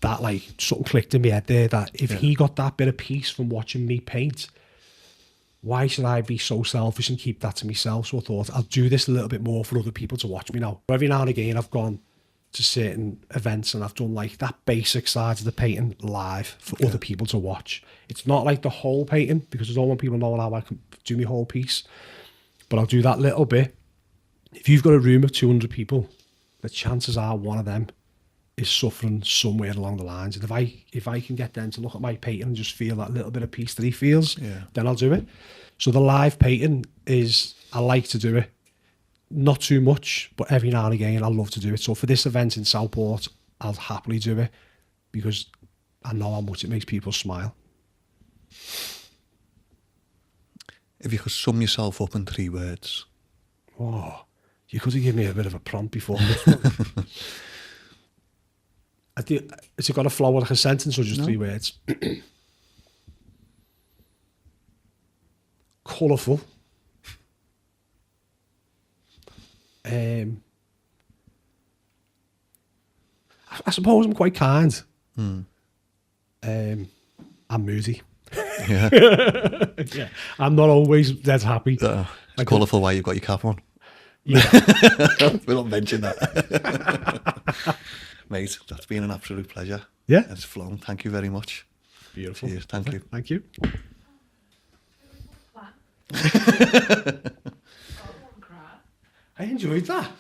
That, like, something clicked in my head there, that if he got that bit of peace from watching me paint, why should I be so selfish and keep that to myself? So I thought, I'll do this a little bit more for other people to watch me now. Every now and again, I've gone to certain events and I've done like that basic side of the painting live for other people to watch. It's not like the whole painting, because I don't want people knowing how I can do my whole piece, but I'll do that little bit. If you've got a room of 200 people, the chances are one of them is suffering somewhere along the lines. And if I can get them to look at my painting and just feel that little bit of peace that he feels, then I'll do it. So the live painting is, I like to do it. Not too much, but every now and again I love to do it. So for this event in Southport, I'll happily do it, because I know how much it makes people smile. If you could sum yourself up in 3 words. Oh, you could have given me a bit of a prompt before this one. Has it got to flow like a sentence or just 3 words? Colourful. I suppose I'm quite kind. I'm moody. Yeah. Yeah. I'm not always dead happy. It's colourful why you've got your cap on. Yeah. We don't mention that. Mate, that's been an absolute pleasure. Yeah. It's flown. Thank you very much. Beautiful. Cheers. Thank you. Thank you. I enjoyed that.